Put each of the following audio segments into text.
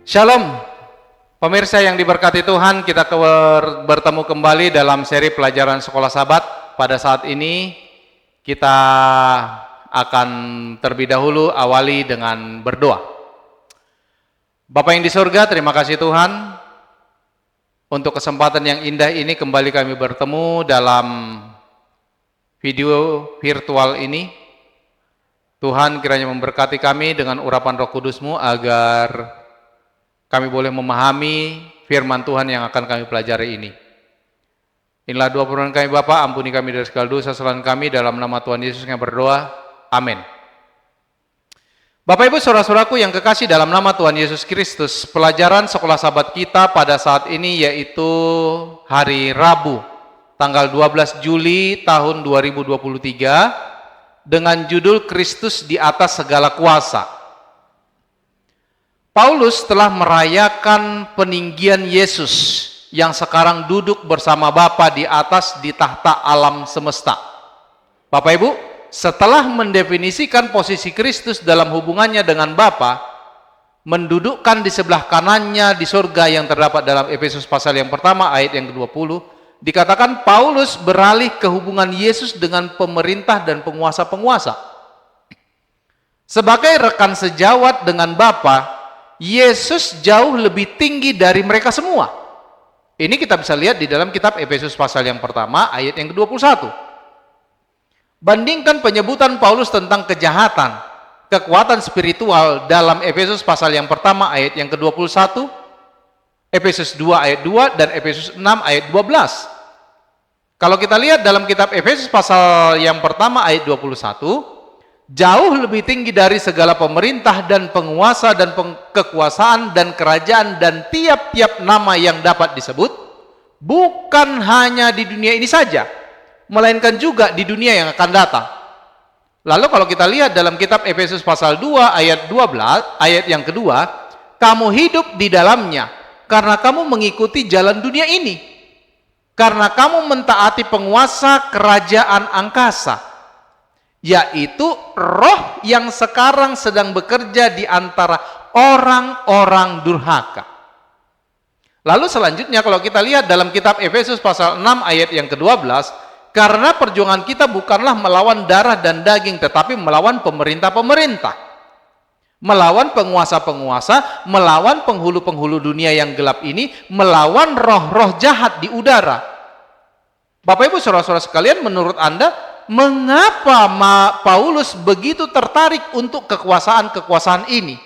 Shalom, pemirsa yang diberkati Tuhan, kita bertemu kembali dalam seri pelajaran Sekolah Sabat. Pada saat ini kita akan terlebih dahulu awali dengan berdoa. Bapa yang di surga, terima kasih Tuhan untuk kesempatan yang indah ini kembali kami bertemu dalam video virtual ini. Tuhan kiranya memberkati kami dengan urapan Roh Kudus-Mu agar kami boleh memahami firman Tuhan yang akan kami pelajari ini. Inilah doa permohonan kami Bapa, ampuni kami dari segala dosa kesalahan kami, dalam nama Tuhan Yesus kami berdoa. Amin. Bapak Ibu saudara-saudaraku yang kekasih dalam nama Tuhan Yesus Kristus, pelajaran sekolah sabat kita pada saat ini yaitu hari Rabu, tanggal 12 Juli tahun 2023 dengan judul Kristus di atas segala kuasa. Paulus telah merayakan peninggian Yesus yang sekarang duduk bersama Bapa di atas di tahta alam semesta. Bapak Ibu, setelah mendefinisikan posisi Kristus dalam hubungannya dengan Bapa, mendudukkan di sebelah kanannya di surga yang terdapat dalam Efesus pasal yang pertama ayat yang ke-20, dikatakan Paulus beralih ke hubungan Yesus dengan pemerintah dan penguasa-penguasa. Sebagai rekan sejawat dengan Bapa, Yesus jauh lebih tinggi dari mereka semua. Ini kita bisa lihat di dalam kitab Efesus pasal yang pertama ayat yang ke-21. Bandingkan penyebutan Paulus tentang kejahatan, kekuatan spiritual dalam Efesus pasal yang pertama ayat yang ke-21, Efesus 2 ayat 2 dan Efesus 6 ayat 12. Kalau kita lihat dalam kitab Efesus pasal yang pertama ayat 21, jauh lebih tinggi dari segala pemerintah dan penguasa dan kekuasaan dan kerajaan dan tiap-tiap nama yang dapat disebut, bukan hanya di dunia ini saja, melainkan juga di dunia yang akan datang. Lalu kalau kita lihat dalam kitab Efesus pasal 2 ayat 12, ayat yang kedua, kamu hidup di dalamnya karena kamu mengikuti jalan dunia ini, karena kamu mentaati penguasa kerajaan angkasa, yaitu roh yang sekarang sedang bekerja di antara orang-orang durhaka. Lalu selanjutnya kalau kita lihat dalam kitab Efesus pasal 6 ayat yang ke-12, karena perjuangan kita bukanlah melawan darah dan daging, tetapi melawan pemerintah-pemerintah, melawan penguasa-penguasa, melawan penghulu-penghulu dunia yang gelap ini, melawan roh-roh jahat di udara. Bapak Ibu saudara-saudara sekalian, menurut Anda mengapa Paulus begitu tertarik untuk kekuasaan-kekuasaan ini?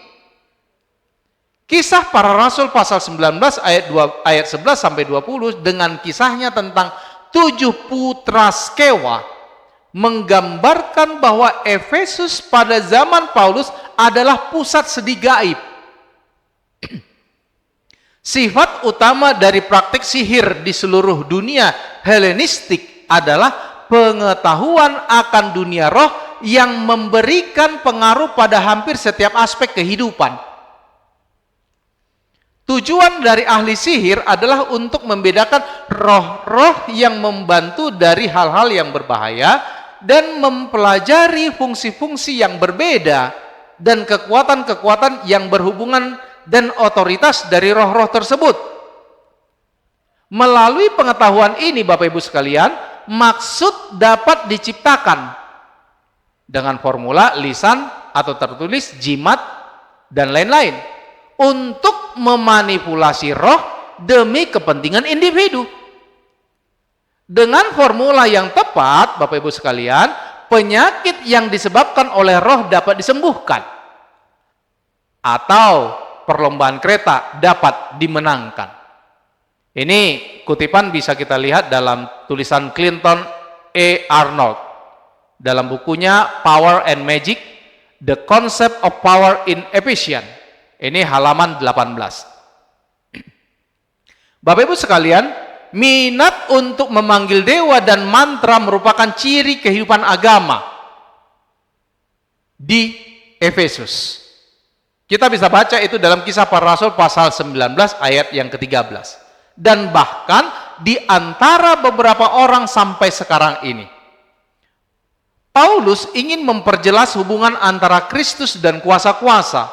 Kisah para Rasul pasal 19 ayat 11 sampai 20 dengan kisahnya tentang 7 putra Skewa menggambarkan bahwa Efesus pada zaman Paulus adalah pusat sedi gaib. Sifat utama dari praktik sihir di seluruh dunia Helenistik adalah pengetahuan akan dunia roh yang memberikan pengaruh pada hampir setiap aspek kehidupan. Tujuan dari ahli sihir adalah untuk membedakan roh-roh yang membantu dari hal-hal yang berbahaya dan mempelajari fungsi-fungsi yang berbeda dan kekuatan-kekuatan yang berhubungan dan otoritas dari roh-roh tersebut. Melalui pengetahuan ini Bapak Ibu sekalian, maksud dapat diciptakan dengan formula, lisan, atau tertulis, jimat, dan lain-lain untuk memanipulasi roh demi kepentingan individu. Dengan formula yang tepat, Bapak Ibu sekalian, penyakit yang disebabkan oleh roh dapat disembuhkan atau perlombaan kereta dapat dimenangkan. Ini kutipan bisa kita lihat dalam tulisan Clinton E. Arnold dalam bukunya Power and Magic, The Concept of Power in Ephesians. Ini halaman 18. Bapak Ibu sekalian, minat untuk memanggil dewa dan mantra merupakan ciri kehidupan agama di Efesus. Kita bisa baca itu dalam Kisah Para Rasul pasal 19 ayat yang ke-13. Dan bahkan di antara beberapa orang sampai sekarang ini. Paulus ingin memperjelas hubungan antara Kristus dan kuasa-kuasa.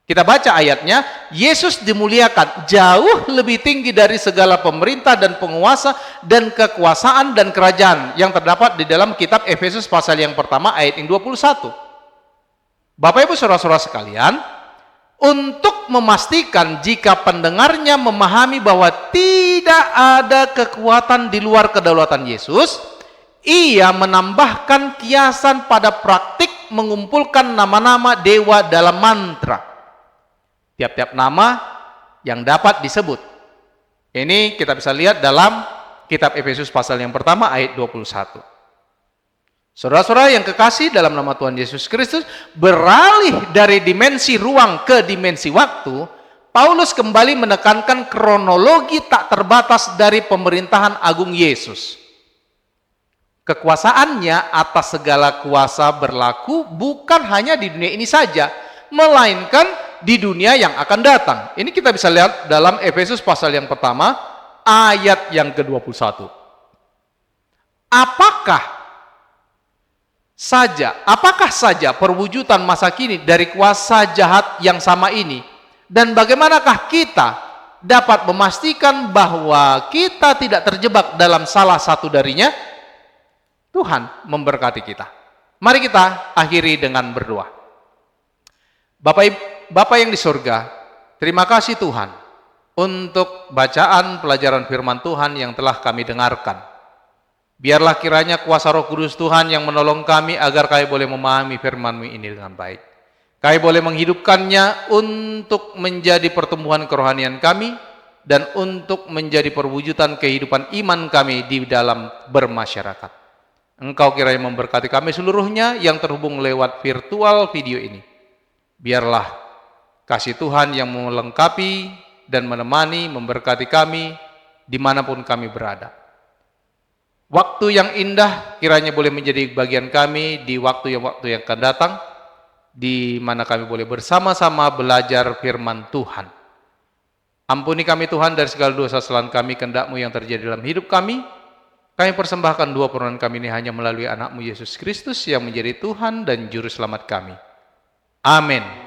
Kita baca ayatnya, Yesus dimuliakan jauh lebih tinggi dari segala pemerintah dan penguasa dan kekuasaan dan kerajaan yang terdapat di dalam kitab Efesus pasal yang pertama ayat yang 21. Bapak Ibu Saudara-saudara sekalian, untuk memastikan jika pendengarnya memahami bahwa tidak ada kekuatan di luar kedaulatan Yesus, ia menambahkan kiasan pada praktik mengumpulkan nama-nama dewa dalam mantra. Tiap-tiap nama yang dapat disebut. Ini kita bisa lihat dalam kitab Efesus pasal yang pertama ayat 21. Saudara-saudara yang kekasih dalam nama Tuhan Yesus Kristus, beralih dari dimensi ruang ke dimensi waktu, Paulus kembali menekankan kronologi tak terbatas dari pemerintahan agung Yesus. Kekuasaannya atas segala kuasa berlaku bukan hanya di dunia ini saja, melainkan di dunia yang akan datang. Ini kita bisa lihat dalam Efesus pasal yang pertama, ayat yang ke-21. Apakah saja perwujudan masa kini dari kuasa jahat yang sama ini? Dan bagaimanakah kita dapat memastikan bahwa kita tidak terjebak dalam salah satu darinya? Tuhan memberkati kita. Mari kita akhiri dengan berdoa. Bapak yang di surga, terima kasih Tuhan untuk bacaan pelajaran firman Tuhan yang telah kami dengarkan. Biarlah kiranya kuasa Roh Kudus Tuhan yang menolong kami agar kami boleh memahami firman-Mu ini dengan baik. Kami boleh menghidupkannya untuk menjadi pertumbuhan kerohanian kami dan untuk menjadi perwujudan kehidupan iman kami di dalam bermasyarakat. Engkau kiranya memberkati kami seluruhnya yang terhubung lewat virtual video ini. Biarlah kasih Tuhan yang melengkapi dan menemani, memberkati kami dimanapun kami berada. Waktu yang indah kiranya boleh menjadi bagian kami di waktu yang akan datang, di mana kami boleh bersama-sama belajar firman Tuhan. Ampuni kami Tuhan dari segala dosa kesalahan kami, kehendak-Mu yang terjadi dalam hidup kami. Kami persembahkan dua permohonan kami ini hanya melalui anak-Mu Yesus Kristus yang menjadi Tuhan dan Juru Selamat kami. Amin.